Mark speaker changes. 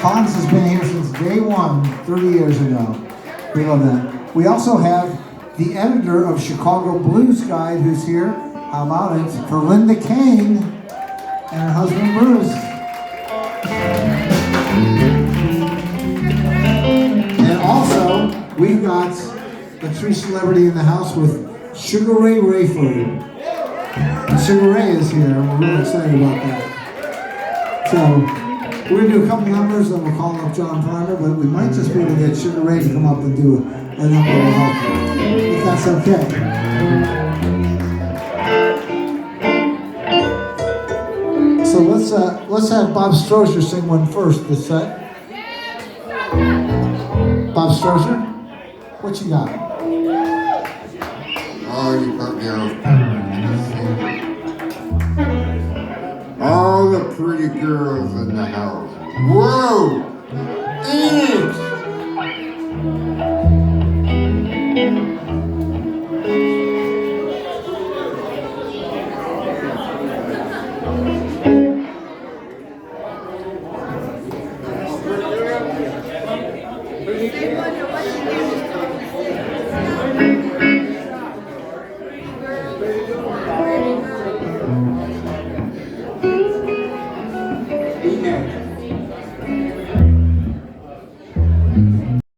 Speaker 1: Fonz has been here since day one, 30 years ago. We love that. We also have the editor of Chicago Blues Guide who's here. How about it? For Linda Kane and her husband Bruce. And also, we've got a true celebrity in the house with Sugar Ray Rayford. And Sugar Ray is here, and we're really excited about that. So, we're going to do a couple numbers, and we'll call up John Primer, but we might just be able to get Sugar Ray to come up and do a number to help, if that's okay. So let's have Bob Strozier sing one first this set. Bob Strozier, what you got?
Speaker 2: Oh, you put me on. All the pretty girls in the house. Whoa! Eek!